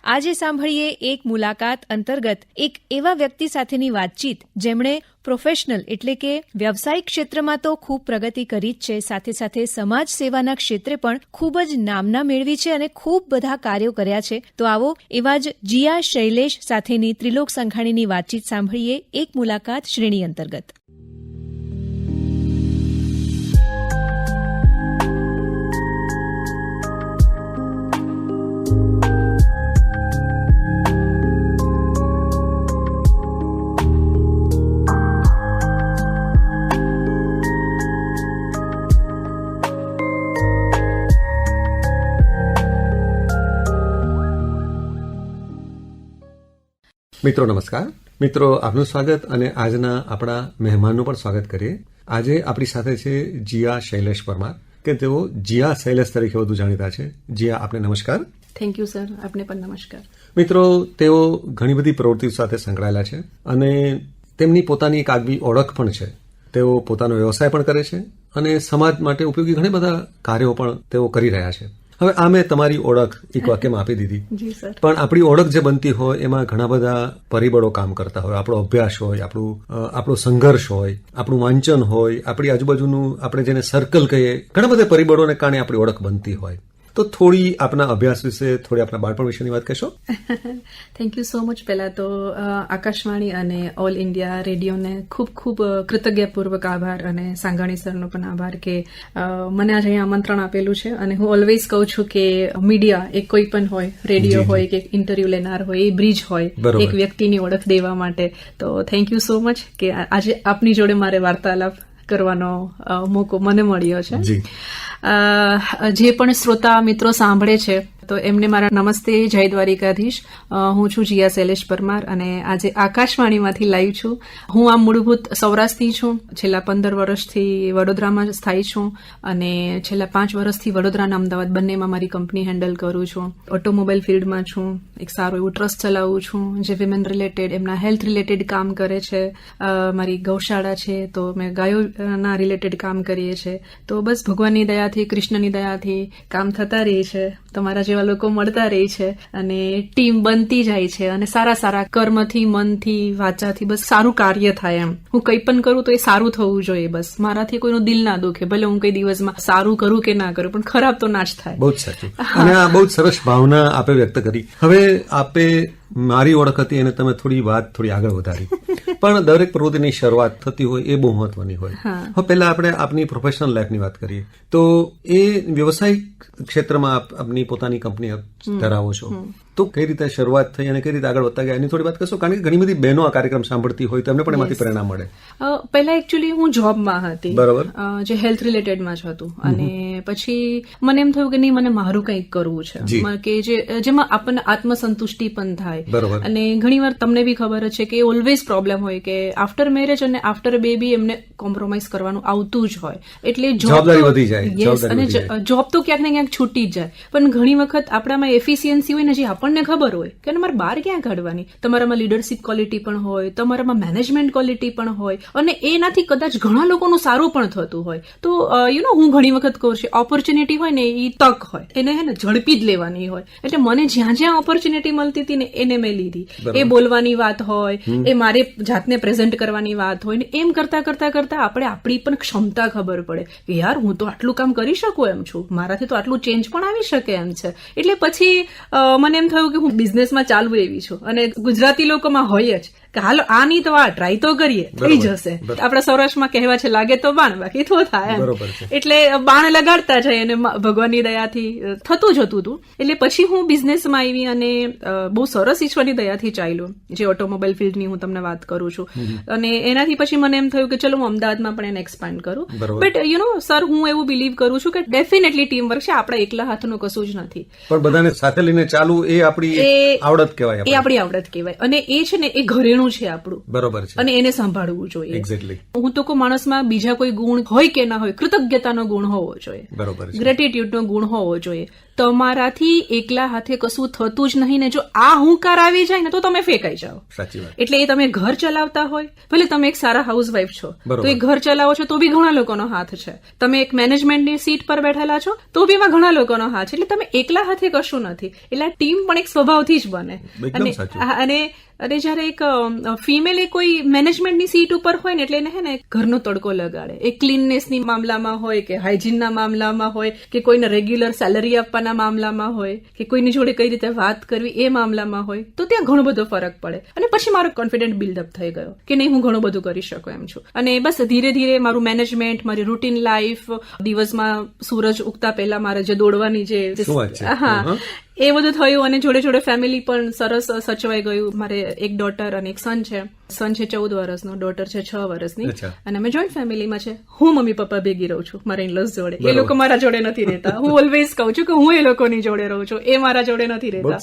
આજે સાંભળીએ એક મુલાકાત અંતર્ગત એક એવા વ્યક્તિ સાથેની વાતચીત જેમણે પ્રોફેશનલ એટલે કે વ્યવસાયિક ક્ષેત્રમાં તો ખૂબ પ્રગતિ કરી જ છે, સાથે સાથે સમાજ સેવાના ક્ષેત્રે પણ ખૂબ જ નામના મેળવી છે અને ખૂબ બધા કાર્યો કર્યા છે. તો આવો એવા જ જીયા શૈલેષ સાથેની ત્રિલોક સંઘાણીની વાતચીત સાંભળીએ એક મુલાકાત શ્રેણી અંતર્ગત. મિત્રો નમસ્કાર. મિત્રો આપનું સ્વાગત અને આજના આપણા મહેમાનનું પણ સ્વાગત કરીએ. આજે આપણી સાથે છે જીયા શૈલેષ પરમાર, કે તેઓ જીયા શૈલેષ તરીકે વધુ જાણીતા છે. જીયા, આપને નમસ્કાર. થેન્ક યુ સર, આપને પણ નમસ્કાર. મિત્રો, તેઓ ઘણી બધી પ્રવૃત્તિઓ સાથે સંકળાયેલા છે અને તેમની પોતાની એક આગવી ઓળખ પણ છે. તેઓ પોતાનો વ્યવસાય પણ કરે છે અને સમાજ માટે ઉપયોગી ઘણા બધા કાર્યો પણ તેઓ કરી રહ્યા છે. હવે આ મેં તમારી ઓળખ એક વાક્યમાં આપી દીધી, પણ આપણી ઓળખ જે બનતી હોય એમાં ઘણા બધા પરિબળો કામ કરતા હોય. આપણો અભ્યાસ હોય, આપણો સંઘર્ષ હોય, આપણું વાંચન હોય, આપણી આજુબાજુનું આપણે જેને સર્કલ કહીએ, ઘણા બધા પરિબળોને કારણે આપણી ઓળખ બનતી હોય. તો થોડી આપના અભ્યાસ વિશે, થોડી આપના બાળપણ વિશેની વાત કહેશો? Thank you so much. પહેલા તો આકાશવાણી અને ઓલ ઇન્ડિયા રેડિયોને ખૂબ ખૂબ કૃતજ્ઞતાપૂર્વક આભાર, અને સાંઘાણી સરનો પણ આભાર કે મને આજે અહીંયા આમંત્રણ આપેલું છે. અને હું ઓલવેઝ કહું છું કે મીડિયા એ કોઈ પણ હોય, રેડિયો હોય કે ઇન્ટરવ્યુ લેનાર હોય, એ બ્રિજ હોય એક વ્યક્તિની ઓળખ દેવા માટે. તો થેન્ક યુ સો મચ કે આજે આપની જોડે મારે વાર્તાલાપ કરવાનો મોકો મને મળ્યો છે. જે પણ શ્રોતા મિત્રો સાંભળે છે તો એમને મારા નમસ્તે, જય દ્વારિકાધીશ. હું છું જીયા શૈલેષ પરમાર અને આજે આકાશવાણીમાંથી લાઈવ છું. હું આમ મૂળભૂત સૌરાષ્ટ્રની છું. છેલ્લા 15 વર્ષથી વડોદરામાં સ્થાયી છું અને છેલ્લા 5 વર્ષથી વડોદરા અને અમદાવાદ બંનેમાં મારી કંપની હેન્ડલ કરું છું. ઓટોમોબાઈલ ફિલ્ડમાં છું. એક સારું એવું ટ્રસ્ટ ચલાવું છું જે વિમેન રિલેટેડ, એમના હેલ્થ રિલેટેડ કામ કરે છે. મારી ગૌશાળા છે તો મેં ગાયોના રિલેટેડ કામ કરીએ છીએ. તો બસ ભગવાનની દયાથી, કૃષ્ણની દયાથી કામ થતા રહે છે. તમારા જેવા લોકો મળતા રહે છે અને ટીમ બનતી જાય છે અને સારા સારા કર્મથી, મનથી, વાચાથી બસ સારું કાર્ય થાય. એમ હું કંઈ પણ કરું તો એ સારું થવું જોઈએ. બસ મારાથી કોઈનું દિલ ના દુખે, ભલે હું કઈ દિવસમાં સારું કરું કે ના કરું, પણ ખરાબ તો ના જ થાય. બહુ જ સાચું. અને આ બહુ જ સરસ ભાવના આપે વ્યક્ત કરી. હવે આપે મારી ઓળખ હતી અને તમે થોડી આગળ વધારી, પણ દરેક પ્રવૃત્તિની શરૂઆત થતી હોય એ બહુ મહત્વની હોય. હવે પહેલા આપણે આપની પ્રોફેશનલ લાઈફની વાત કરીએ તો એ વ્યવસાયિક ક્ષેત્રમાં આપની પોતાની કંપની ધરાવો છો, તો કઈ રીતે શરૂઆત થઈ અને કઈ રીતે આગળ વધતા ગયા એની થોડી વાત કરશો? કારણ કે ઘણી બધી બહેનો આ કાર્યક્રમ સાંભળતી હોય તો એમને પણ એમાંથી પ્રેરણા મળે. પહેલા એકચ્યુઅલી હું જોબમાં હતી, બરાબર, જે હેલ્થ રિલેટેડમાં જ હતું. અને પછી મને એમ થયું કે નહીં, મને મારું કંઈક કરવું છે કે જેમાં આપણને આત્મસંતુષ્ટિ પણ થાય. અને ઘણીવાર તમને બી ખબર છે કે ઓલવેઝ પ્રોબ્લેમ હોય કે આફ્ટર મેરેજ અને આફ્ટર બેબી એમને કોમ્પ્રોમાઇઝ કરવાનું આવતું જ હોય, એટલે જવાબદારી વધી જાય. અને જોબ તો ક્યાંક ને ક્યાંક છૂટી જ જાય. પણ ઘણી વખત આપણામાં એફિશિયન્સી હોય ને, જે આપણને ખબર હોય કે મારે બહાર ક્યાં કાઢવાની, તમારામાં લીડરશીપ ક્વોલિટી પણ હોય, તમારામાં મેનેજમેન્ટ ક્વોલિટી પણ હોય અને એનાથી કદાચ ઘણા લોકોનું સારું પણ થતું હોય. તો હું ઘણી વખત કહું છું, ઓપોર્ચ્યુનિટી હોય ને એ તક હોય, એને હે ને ઝડપી જ લેવાની હોય. એટલે મને જ્યાં જ્યાં ઓપોર્ચ્યુનિટી મળતી હતી ને એને મેં લીધી. એ બોલવાની વાત હોય, એ મારે જાતને પ્રેઝન્ટ કરવાની વાત હોય ને, એમ કરતા કરતા કરતા આપણે આપણી પણ ક્ષમતા ખબર પડે કે યાર હું તો આટલું કામ કરી શકું એમ છું, મારાથી તો આટલું ચેન્જ પણ આવી શકે એમ છે. એટલે પછી મને એમ થયું કે હું બિઝનેસમાં ચાલુ એવી છું. અને ગુજરાતી લોકોમાં હોય જ કે હાલો આ નહીં તો આ ટ્રાય તો કરીએ, થઈ જશે. આપણા સૌરાષ્ટ્રમાં કહેવા છે, લાગે તો બાણ, બાકી તો થાય. એટલે બાણ લગાડતા જાય અને ભગવાનની દયાથી થતું જતું હતું. એટલે પછી હું બિઝનેસમાં આવી અને બહુ સરસ ઈશ્વરની દયાથી ચાલ્યું, જે ઓટોમોબાઈલ ફિલ્ડની હું તમને વાત કરું છું. અને એનાથી પછી મને એમ થયું કે ચલો હું અમદાવાદમાં પણ એને એક્સપાન્ડ કરું. બટ સર, હું એવું બિલીવ કરું છું કે ડેફિનેટલી ટીમ વર્ક છે, આપણા એકલા હાથનું કશું જ નથી. પણ બધાને સાથે લઈને ચાલવું એ આપણી આવડત કહેવાય. એ આપણી આવડત કહેવાય. અને એ છે ને, એ ઘરેણું છે આપણું, બરોબર છે, અને એને સંભાળવું જોઈએ. એક્ઝેક્ટલી. હું તો કોઈ માણસમાં બીજા કોઈ ગુણ હોય કે ના હોય, કૃતજ્ઞતાનો ગુણ હોવો જોઈએ, બરોબર, ગ્રેટિટ્યુડનો ગુણ હોવો જોઈએ. તમારાથી એકલા હાથે કશું થતું જ નહીં ને જો આ હુંકાર આવી જાય ને તો તમે ફેંકાઈ જાઓ. સાચી વાત. એટલે એ તમે ઘર ચલાવતા હોય, ભલે તમે એક સારા હાઉસવાઈફ છો તો એ ઘર ચલાવો છો તો બી ઘણા લોકોનો હાથ છે. તમે એક મેનેજમેન્ટની સીટ પર બેઠેલા છો તો બી એમાં ઘણા લોકોનો હાથ છે. એટલે તમે એકલા હાથે કશું નથી. એટલે ટીમ પણ એક સ્વભાવથી જ બને. અને જયારે એક ફિમેલ કોઈ મેનેજમેન્ટની સીટ ઉપર હોય ને એટલે એને હે ને ઘરનો તડકો લગાડે. એ ક્લીનનેસની મામલામાં હોય કે હાઇજીનના મામલામાં હોય કે કોઈને રેગ્યુલર સેલરી આપવાના મામલામાં હોય કે કોઈની જોડે કઈ રીતે વાત કરવી એ મામલામાં હોય તો ત્યાં ઘણો બધો ફરક પડે. અને પછી મારો કોન્ફિડન્ટ બિલ્ડઅપ થઈ ગયો કે નહીં, હું ઘણું બધું કરી શકું એમ છું. અને બસ ધીરે ધીરે મારું મેનેજમેન્ટ, મારી રૂટીન લાઈફ, દિવસમાં સૂરજ ઉગતા પહેલા મારે જે દોડવાની જે એ બધું થયું. અને જોડે જોડે ફેમિલી પણ સરસ સચવાઈ ગયું. મારે એક ડોટર અને એક સન છે. સન છે 14 વર્ષનો, ડોટર છે 6 વર્ષની. અને અમે જોઈન્ટ ફેમિલીમાં છે. હું મમ્મી પપ્પા ભેગી રહું છું મારા ઇનલોઝ જોડે. એ લોકો મારા જોડે નથી રહેતા. હું ઓલવેઝ કહું છું કે હું એ લોકોની જોડે રહું છું, એ મારા જોડે નથી રહેતા.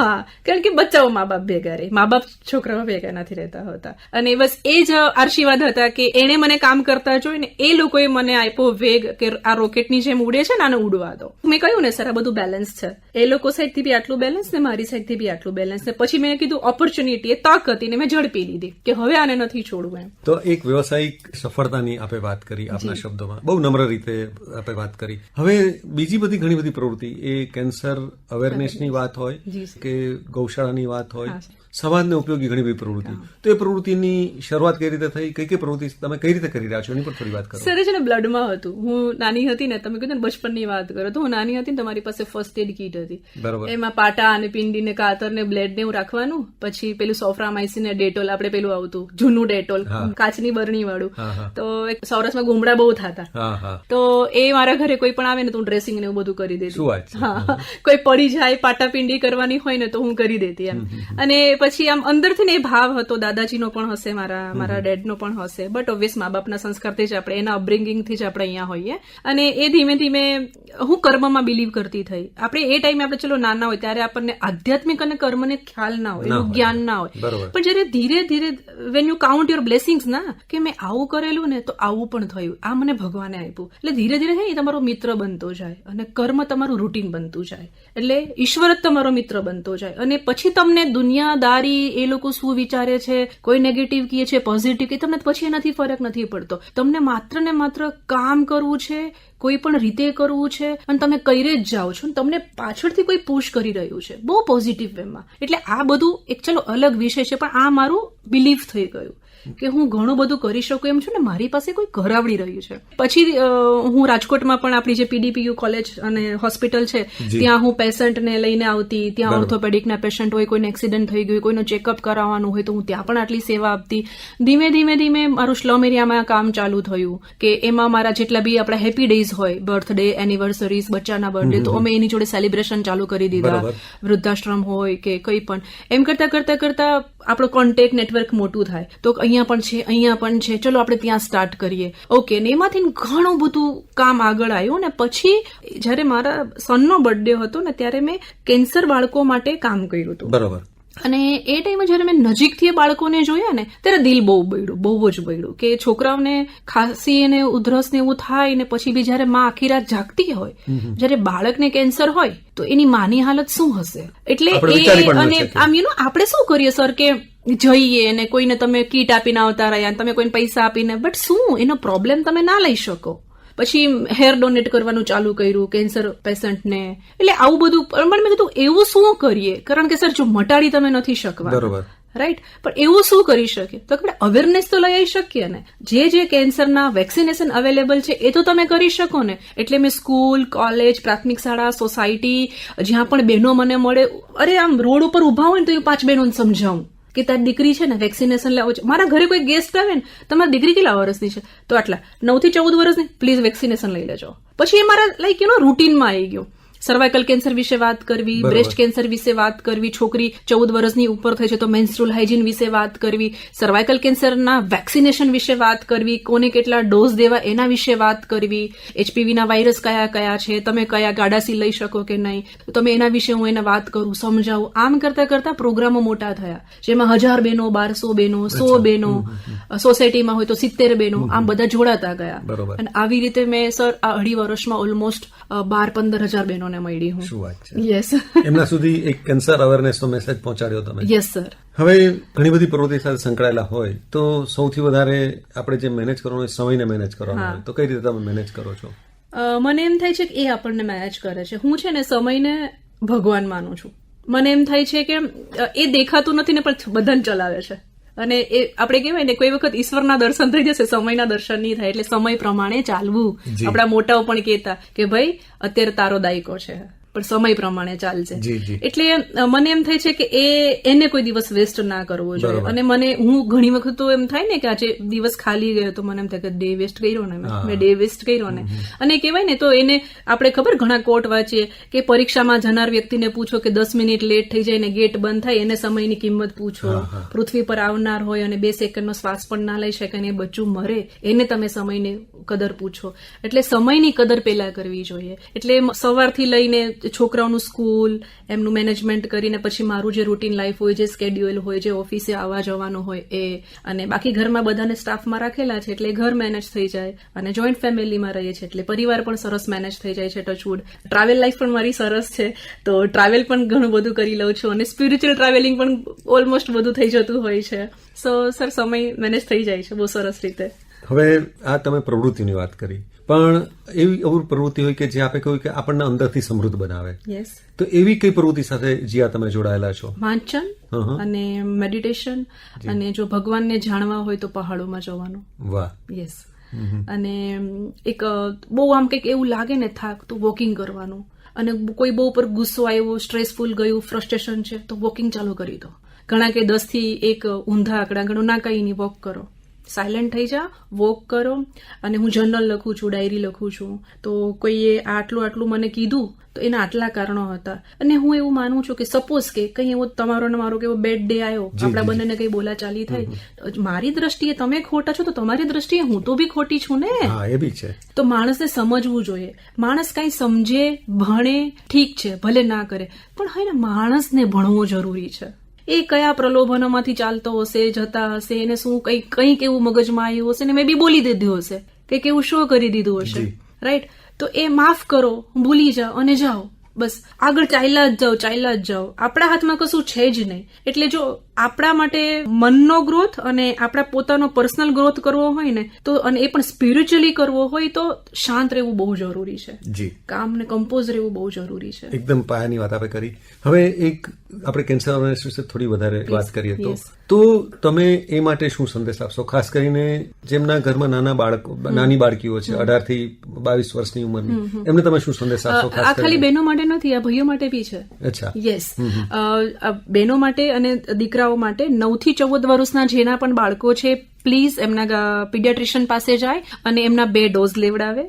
હા, કારણ કે બચ્ચાઓ મા બાપ ભેગા રહે, મા બાપ છોકરાઓ ભેગા નથી રહેતા હોતા. અને બસ એ જ આશીર્વાદ હતા કે એને મને કામ કરતા જોઈને એ લોકોએ મને આપ્યો વેગ કે આ રોકેટની જેમ ઉડે છે ને આને ઉડવા દો. મેં કહ્યું ને સર, આ બધું બેલેન્સ છે. એ લોકો સાઈડથી બી આટલું બેલેન્સ ને મારી સાઈડથી બી આટલું બેલેન્સ ને પછી મેં કીધું ઓપોર્ચ્યુનિટી, એ તક હતી ને મેં ઝડપી લીધી કે હવે આને નથી છોડવું એમ. તો એક વ્યવસાયિક સફળતાની આપે વાત કરી આપના શબ્દોમાં, બહુ નમ્ર રીતે આપે વાત કરી. હવે બીજી બધી ઘણી બધી પ્રવૃત્તિ, એ કેન્સર અવેરનેસની વાત હોય કે ગૌશાળાની વાત હોય, સમાજને ઉપયોગી ઘણી બધી પ્રવૃત્તિ, તો એ પ્રવૃત્તિની શરૂઆત કઈ રીતે થઈ, કઈ પ્રવૃત્તિ તમે કઈ રીતે કરી રહ્યા છો એની પર થોડી વાત કરો. સર, છે ને બ્લડમાં હતું. હું નાની હતી ને, તમે કીધું ને બચપનની વાત કરો, તો હું નાની હતી ને તમારી પાસે ફર્સ્ટ એડ કીટ હતી. બરાબર. એમાં પાટા અને પિંડી ને કાતર ને બ્લેડ ને એવું રાખવાનું. પછી પેલું સોફ્રામાઇસિન ને ડેટોલ, આપણે પેલું આવતું જૂનું ડેટોલ, કાચની બરણી વાળું. તો સૌરાષ્ટ્રમાં ગુમડા બહુ થતા, તો એ મારા ઘરે કોઈ પણ આવે ને તો હું ડ્રેસિંગ ને એવું બધું કરી દેતી. હા, કોઈ પડી જાય, પાટા પિંડી કરવાની હોય ને તો હું કરી દેતી એમ. અને પછી આમ અંદરથી ને એ ભાવ હતો. દાદાજીનો પણ હશે, મારા ડેડનો પણ હશે, બટ ઓબ્વિયસ મા બાપના સંસ્કારથી જ આપણે, એના અપબ્રિંગિંગથી જ આપણે અહીંયા હોઈએ. અને એ ધીમે ધીમે હું કર્મમાં બિલીવ કરતી થઈ. આપણે એ ટાઈમે આપણે ચલો નાના હોય ત્યારે આપણને આધ્યાત્મિક અને કર્મને ખ્યાલ ના હોય, એનું જ્ઞાન ના હોય. પણ જયારે ધીરે ધીરે when you count your blessings ના, કે મેં આવું કરેલું ને તો આવું પણ થયું, આ મને ભગવાને આપ્યું. એટલે ધીરે ધીરે એ તમારો મિત્ર બનતો જાય અને કર્મ તમારું રૂટીન બનતું જાય. એટલે ઈશ્વર જ તમારો મિત્ર બનતો જાય. અને પછી તમને દુનિયાદારી, એ લોકો શું વિચારે છે, કોઈ નેગેટિવ કહે છે, પોઝિટિવ કે, તમને પછી એનાથી ફરક નથી પડતો. તમને માત્ર ને માત્ર કામ કરવું છે, કોઈ પણ રીતે કરવું છે, અને તમે કરી જ જાઓ છો. તમને પાછળથી કોઈ પુશ કરી રહ્યું છે બહુ પોઝિટિવ વેમાં. એટલે આ બધું એક ચલો અલગ વિષય છે, પણ આ મારું બિલીફ થઈ ગયું કે હું ઘણું બધું કરી શકું એમ છું ને મારી પાસે કોઈ કરાવડી રહ્યું છે. પછી હું રાજકોટમાં પણ આપણી જે PDPU કોલેજ અને હોસ્પિટલ છે ત્યાં હું પેશન્ટને લઈને આવતી. ત્યાં ઓર્થોપેડિકના પેશન્ટ હોય, કોઈને એક્સિડન્ટ થઈ ગયું, કોઈનો ચેકઅપ કરાવવાનું હોય તો હું ત્યાં પણ આટલી સેવા આપતી. ધીમે ધીમે મારું સ્લમ એરિયામાં કામ ચાલુ થયું કે એમાં મારા જેટલા બી આપણા હેપી ડેઝ હોય, બર્થડે, એનિવર્સરીઝ, બચ્ચાના બર્થડે, તો અમે એની જોડે સેલિબ્રેશન ચાલુ કરી દીધા. વૃદ્ધાશ્રમ હોય કે કંઈ પણ, એમ કરતા કરતા કરતા આપણો કોન્ટેક્ટ નેટવર્ક મોટું થાય. તો અહીંયા પણ છે, ચલો આપણે ત્યાં સ્ટાર્ટ કરીએ. ઓકે, ને એમાંથી ઘણું બધું કામ આગળ આવ્યું. ને પછી જયારે મારા સનનો બર્થડે હતો ને ત્યારે મેં કેન્સર બાળકો માટે કામ કર્યું હતું. બરોબર. અને એ ટાઈમે જયારે મેં નજીકથી બાળકોને જોયા ને ત્યારે દિલ બહુ જ બળ્યું કે છોકરાઓને ખાંસી અને ઉધરસ ને એવું થાય ને પછી બી જયારે માં આખી રાત જાગતી હોય, જયારે બાળકને કેન્સર હોય તો એની માની હાલત શું હશે. એટલે અને આમ આપણે શું કરીએ સર કે જઈએ ને કોઈને તમે કીટ આપીને આવતા રહ્યા, તમે કોઈને પૈસા આપીને, બટ શું એનો પ્રોબ્લેમ તમે ના લઈ શકો. પછી હેર ડોનેટ કરવાનું ચાલુ કર્યું કેન્સર પેશન્ટને. એટલે આવું બધું. પણ મેં કીધું એવું શું કરીએ, કારણ કે સર જો મટાડી તમે નથી શકવા, બરોબર, રાઈટ, પણ એવું શું કરી શકીએ તો આપણે અવેરનેસ તો લઈ આવી શકીએ ને. જે કેન્સરના વેક્સિનેશન અવેલેબલ છે એ તો તમે કરી શકો ને. એટલે મેં સ્કૂલ, કોલેજ, પ્રાથમિક શાળા, સોસાયટી, જ્યાં પણ બહેનો મને મળે, અરે આમ રોડ ઉપર ઉભા હોય ને તો એ 5 બહેનોને સમજાવું કે તારી દીકરી છે ને વેક્સિનેશન લેવો છે. મારા ઘરે કોઈ ગેસ્ટ આવે ને, તમારી દીકરી કેટલા વર્ષની છે, તો આટલા 9 થી 14 વર્ષની, પ્લીઝ વેક્સિનેશન લઈ લેજો. પછી એ મારા રૂટીનમાં આવી ગયું. સર્વાઇકલ કેન્સર વિશે વાત કરવી, બ્રેસ્ટ કેન્સર વિશે વાત કરવી, છોકરી 14 વર્ષની ઉપર થઈ છે તો મેન્સ્ટ્રુઅલ હાઇજીન વિશે વાત કરવી, સર્વાઇકલ કેન્સરના વેક્સિનેશન વિશે વાત કરવી, કોને કેટલા ડોઝ દેવા એના વિશે વાત કરવી, એચપીવીના વાયરસ કયા કયા છે, તમે કયા ગાડાસી લઈ શકો કે નહીં, તો તમે એના વિશે હું એને વાત કરું, સમજાવું. આમ કરતા કરતા પ્રોગ્રામો મોટા થયા, જેમાં 1000 બહેનો, 1200 બહેનો, 100 બહેનો, સોસાયટીમાં હોય તો 70 બહેનો, આમ બધા જોડાતા ગયા. અને આવી રીતે મેં સર આ 2.5 વર્ષમાં ઓલમોસ્ટ 12-15 હજાર બહેનોને મળી હું. શું વાત છે. યસ. એમના સુધી એક કેન્સર અવેરનેસનો મેસેજ પહોંચાડ્યો તમે. Yes sir. હવે ઘણી બધી પ્રવૃત્તિ સાથે સંકળાયેલા હોય તો સૌથી વધારે આપણે જે મેનેજ કરવાનો હોય, સમયને મેનેજ કરવાનો હોય, તો કઈ રીતે તમે મેનેજ કરો છો? મને એમ થાય છે કે એ આપણને મેનેજ કરે છે. હું છે ને સમયને ભગવાન માનું છું. મને એમ થાય છે કે એ દેખાતું નથી ને પણ બધાને ચલાવે છે. અને એ આપણે કહેવાય ને કોઈ વખત ઈશ્વરના દર્શન થઈ જશે, સમયના દર્શન નહીં થાય. એટલે સમય પ્રમાણે ચાલવું. આપણા મોટાઓ પણ કહેતા કે ભાઈ અત્યારે તારો દાયકો છે પણ સમય પ્રમાણે ચાલશે. એટલે મને એમ થાય છે કે એને કોઈ દિવસ વેસ્ટ ના કરવો જોઈએ. અને હું ઘણી વખત તો એમ થાય ને કે આજે દિવસ ખાલી ગયો તો મને એમ થાય કે ડે વેસ્ટ કર્યો ને મેં ડે વેસ્ટ કર્યો ને. અને કહેવાય ને તો એને આપણે ખબર ઘણા કોટ વાંચીએ કે પરીક્ષામાં જનાર વ્યક્તિને પૂછો કે 10 મિનિટ લેટ થઈ જાય ને ગેટ બંધ થાય, એને સમયની કિંમત પૂછો. પૃથ્વી પર આવનાર હોય અને 2 સેકન્ડનો શ્વાસ પણ ના લઈ શકે અને એ બચ્ચું મરે, એને તમે સમયની કદર પૂછો. એટલે સમયની કદર પેલા કરવી જોઈએ. એટલે સવારથી લઈને છોકરાઓનું સ્કૂલ, એમનું મેનેજમેન્ટ કરીને પછી મારું જે રૂટીન લાઈફ હોય, જે સ્કેડ્યુલ હોય, જે ઓફિસે આવવા જવાનું હોય એ, અને બાકી ઘરમાં બધાને સ્ટાફમાં રાખેલા છે એટલે ઘર મેનેજ થઈ જાય. અને જોઈન્ટ ફેમિલીમાં રહીએ છીએ એટલે પરિવાર પણ સરસ મેનેજ થઈ જાય છે. ટચવુડ. ટ્રાવેલ લાઈફ પણ મારી સરસ છે તો ટ્રાવેલ પણ ઘણું બધું કરી લઉં છું અને સ્પિરિચ્યુઅલ ટ્રાવેલિંગ પણ ઓલમોસ્ટ બધું થઈ જતું હોય છે. સો સર સમય મેનેજ થઈ જાય છે બહુ સરસ રીતે. હવે આ તમે પ્રવૃત્તિની વાત કરી, પણ એવી પ્રવૃત્તિ હોય કે જે આપણે કહ્યું કે આપણને અંદરથી સમૃદ્ધ બનાવે. યસ. તો એવી કઈ પ્રવૃત્તિ સાથે જ્યાં તમે જોડાયેલા છો? વાંચન અને મેડિટેશન, અને જો ભગવાનને જાણવા હોય તો પહાડોમાં જવાનું. વાહ. યસ. અને એક બહુ આમ કંઈક એવું લાગે ને થાક તો વોકિંગ કરવાનું. અને કોઈ બહુ પર ગુસ્સો આવ્યો, સ્ટ્રેસફુલ ગયું, ફ્રસ્ટ્રેશન છે તો વોકિંગ ચાલુ કરી દો. ઘણા કે 10 થી 1 ઊંધા આંકડા ગણો ના, કઈ નહીં, વોક કરો. સાયલેન્ટ થઈ જા, વોક કરો. અને હું જર્નલ લખું છું, ડાયરી લખું છું. તો કોઈએ આટલું મને કીધું તો એના આટલા કારણો હતા. અને હું એવું માનું છું કે સપોઝ કે કંઈ એવો તમારો ને મારો કેવો બેડ ડે આવ્યો, આપણા બંનેને કઈ બોલાચાલી થઈ, મારી દ્રષ્ટિએ તમે ખોટા છો તો તમારી દ્રષ્ટિએ હું તો બી ખોટી છું ને. એ બી છે. તો માણસને સમજવું જોઈએ. માણસ કઈ સમજે, ભણે, ઠીક છે, ભલે ના કરે, પણ હે ને માણસને ભણવો જરૂરી છે. એ કયા પ્રલોભનોમાંથી ચાલતો હશે, જતા હશે, એને શું કંઈક એવું મગજમાં આવ્યું હશે ને મેં બી બોલી દીધું હશે, કંઈક એવું શો કરી દીધું હશે. રાઈટ. તો એ માફ કરો, ભૂલી જાઓ અને જાઓ. બસ આગળ ચાલ્યા જ જાઓ. આપણા હાથમાં કશું છે જ નહીં. એટલે જો આપણા માટે મનનો ગ્રોથ અને આપણા પોતાનો પર્સનલ ગ્રોથ કરવો હોય ને તો, અને એ પણ સ્પિરિચ્યુઅલી કરવો હોય તો શાંત રહેવું બહુ જરૂરી છે. કામ ને કમ્પોઝ રહેવું બહુ જરૂરી છે. એકદમ પાયાની વાત આપણે કરી. હવે એક આપણે કેન્સર અવેરનેસ વિશે થોડી વધારે વાત કરીએ તો તમે એ માટે શું સંદેશ આપશો, ખાસ કરીને જેમના ઘરમાં નાની બાળકીઓ છે, 18 થી 22 વર્ષની ઉંમરની, એમને તમે શું સંદેશ આપશો? આ ખાલી બહેનો માટે નથી, આ ભાઈઓ માટે બી છે. અચ્છા. યસ. બહેનો માટે અને દીકરાઓ માટે 9 થી 14 વર્ષના જેના પણ બાળકો છે, પ્લીઝ એમના પીડિયાટ્રિશિયન પાસે જાય અને એમના 2 ડોઝ લેવડાવે.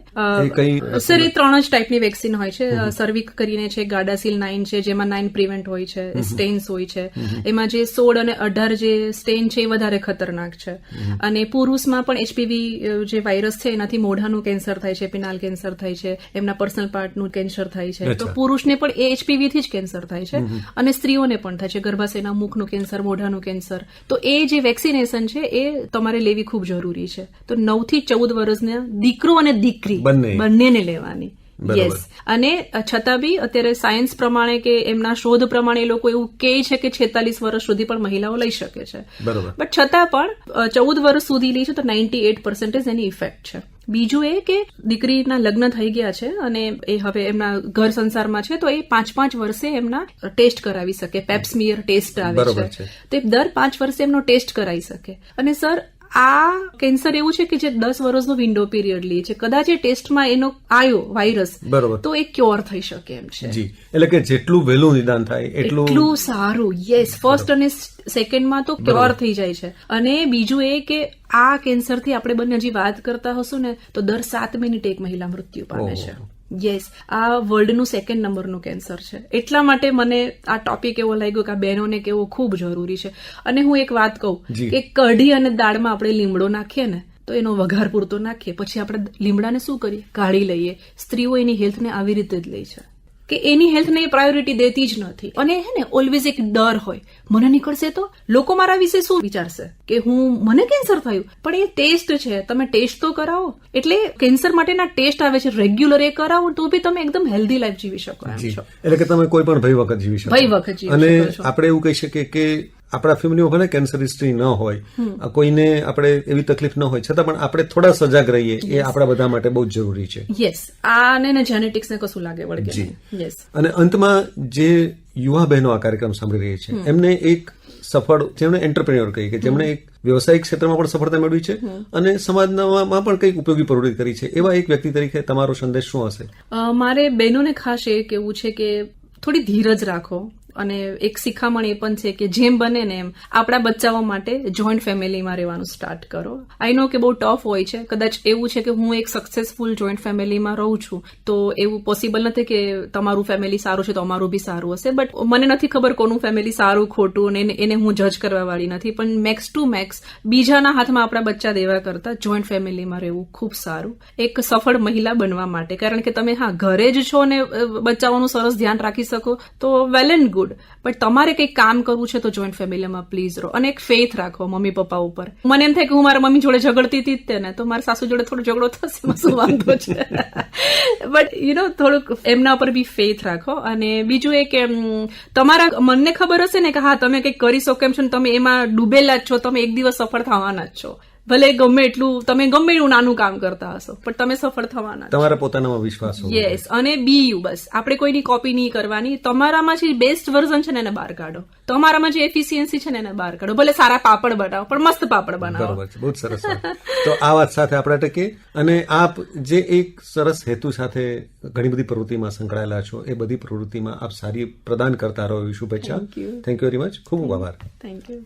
સર એ 3 જ ટાઈપની વેક્સિન હોય છે. સર્વિક કરીને છે, ગાડાસિલ 9 છે જેમાં 9 પ્રિવેન્ટ હોય છે, સ્ટેન્સ હોય છે. એમાં જે 16 અને 18 જે સ્ટેન છે એ વધારે ખતરનાક છે. અને પુરુષમાં પણ એચપીવી જે વાયરસ છે એનાથી મોઢાનું કેન્સર થાય છે, પિનાલ કેન્સર થાય છે, એમના પર્સનલ પાર્ટનું કેન્સર થાય છે. તો પુરુષને પણ એ એચપીવી થી જ કેન્સર થાય છે અને સ્ત્રીઓને પણ થાય છે, ગર્ભાશયના મુખનું કેન્સર, મોઢાનું કેન્સર. તો એ જે વેક્સિનેશન છે એ તમારે લેવી ખૂબ જરૂરી છે. તો 9 થી 14 વર્ષના દીકરો અને દીકરી બંનેને લેવાની. યસ. અને છતાં બી અત્યારે સાયન્સ પ્રમાણે કે એમના શોધ પ્રમાણે એ લોકો એવું કહે છે કે 46 વર્ષ સુધી પણ મહિલાઓ લઈ શકે છે. બટ છતાં પણ 14 વર્ષ સુધી લે છે તો 98% એની ઇફેક્ટ છે. બીજું એ કે દીકરીના લગ્ન થઈ ગયા છે અને એ હવે એમના ઘર સંસારમાં છે તો એ 5-5 વર્ષે એમના ટેસ્ટ કરાવી શકે. પેપ્સમિયર ટેસ્ટ આવે છે તો એ દર 5 વર્ષે એમનો ટેસ્ટ કરાવી શકે. અને સર આ કેન્સર એવું છે કે જે 10 વર્ષનો વિન્ડો પીરિયડ લે છે. કદાચ એ ટેસ્ટમાં એનો આવ્યો વાયરસ તો એ ક્યોર થઈ શકે એમ છે. એટલે કે જેટલું વહેલું નિદાન થાય એટલું સારું. યસ. ફર્સ્ટ અને સેકન્ડમાં તો ક્યોર થઈ જાય છે. અને બીજું એ કે આ કેન્સરથી આપણે બંને હજી વાત કરતા હશું ને તો દર 7 મિનિટે એક મહિલા મૃત્યુ પામે છે. યસ, આ વર્લ્ડનું 2nd નંબરનું કેન્સર છે. એટલા માટે મને આ ટોપિક એવો લાગ્યો કે આ બહેનોને કેવો ખૂબ જરૂરી છે. અને હું એક વાત કહું કે કઢી અને દાળમાં આપણે લીમડો નાખીએ ને તો એનો વઘાર પૂરતો નાખીએ, પછી આપણે લીમડાને શું કરીએ, કાઢી લઈએ. સ્ત્રીઓ એની હેલ્થને આવી રીતે જ લે છે કે એની હેલ્થને એ પ્રાયોરિટી દેતી જ નથી. અને હે ને ઓલવેઝ એક ડર હોય, મને નીકળશે તો લોકો મારા વિશે શું વિચારશે કે મને કેન્સર થયું. પણ એ ટેસ્ટ છે, તમે ટેસ્ટ તો કરાવો. એટલે કેન્સર માટેના ટેસ્ટ આવે છે, રેગ્યુલર એ કરાવો તો બી તમે એકદમ હેલ્ધી લાઈફ જીવી શકો એમ છો. એટલે કે તમે કોઈ પણ ભય વખત જીવી શકો. અને આપણે એવું કહી શકીએ કે આપણા ફેમિલીમાં ભલે કેન્સર હિસ્ટ્રી ન હોય, કોઈને આપણે એવી તકલીફ ન હોય, છતાં પણ આપણે થોડા સજાગ રહીએ એ આપણા બધા માટે બહુ જ જરૂરી છે. યસ, આને જેનેટિક્સ ને કશું લાગે વળગે. યસ. અને અંતમાં જે યુવા બહેનો આ કાર્યક્રમ સાંભળી રહી છે એમને એક સફળ, જેમણે એન્ટરપ્રેન્યોર કહી કે જેમણે એક વ્યવસાયિક ક્ષેત્રમાં પણ સફળતા મેળવી છે અને સમાજમાં પણ કંઈક ઉપયોગી પ્રવૃત્તિ કરી છે, એવા એક વ્યક્તિ તરીકે તમારો સંદેશ શું હશે? મારે બહેનોને ખાસ એ કહેવું છે કે થોડી ધીરજ રાખો. અને એક શિખામણ એ પણ છે કે જેમ બને ને એમ આપણા બચ્ચાઓ માટે જોઈન્ટ ફેમિલીમાં રહેવાનું સ્ટાર્ટ કરો. આઈ નો કે બહુ ટફ હોય છે, કદાચ એવું છે કે હું એક સક્સેસફુલ જોઈન્ટ ફેમિલીમાં રહું છું તો એવું પોસિબલ નથી કે તમારું ફેમિલી સારું છે તો અમારું બી સારું હશે. બટ મને નથી ખબર કોનું ફેમિલી સારું ખોટું, અને એને હું જજ કરવા વાળી નથી. પણ મેક્સ ટુ મેક્સ બીજાના હાથમાં આપણા બચ્ચા દેવા કરતા જોઈન્ટ ફેમિલીમાં રહેવું ખૂબ સારું એક સફળ મહિલા બનવા માટે. કારણ કે તમે ઘરે જ છો ને બચ્ચાઓનું સરસ ધ્યાન રાખી શકો તો વેલ એન્ડ ગુડ. પણ તમારે કંઈક કામ કરવું છે તો જોઈન્ટ ફેમિલીમાં પ્લીઝ રહો. અને એક ફેથ રાખો મમ્મી પપ્પા ઉપર. મને એમ થાય કે હું મારા મમ્મી જોડે ઝઘડતી હતી તેને તો મારા સાસુ જોડે થોડો ઝઘડો થશે, એમાં શું વાંધો છે. બટ થોડુંક એમના ઉપર બી ફેથ રાખો. અને બીજું એ કે તમારા મનને ખબર હશે ને કે તમે કંઈક કરી શકો એમ છો ને તમે એમાં ડૂબેલા જ છો, તમે એક દિવસ સફળ થવાના જ છો. ભલે ગમે એટલું તમે ગમે એવું નાનું કામ કરતા હશો પણ તમે સફળ થવાના, તમારા પોતાનામાં વિશ્વાસ હોવો. યસ. અને બસ આપણે કોઈની કોપી નહીં કરવાની. તમારામાં જે બેસ્ટ વર્ઝન છે ને એને બહાર કાઢો. તમારામાં જે એફિશિયન્સી છે ને એને બહાર કાઢો. ભલે સારા પાપડ બનાવો પણ મસ્ત પાપડ બનાવો. બરોબર છે, બહુ સરસ. તો આ વાત સાથે આપણે ટકે અને આપ જે એક સરસ હેતુ સાથે ઘણી બધી પ્રવૃત્તિમાં સંકળાયેલા છો એ બધી પ્રવૃત્તિમાં આપ સારી પ્રદાન કરતા રહો એવી શુભેચ્છા. Thank you very much. ખૂબ આભાર. Thank you.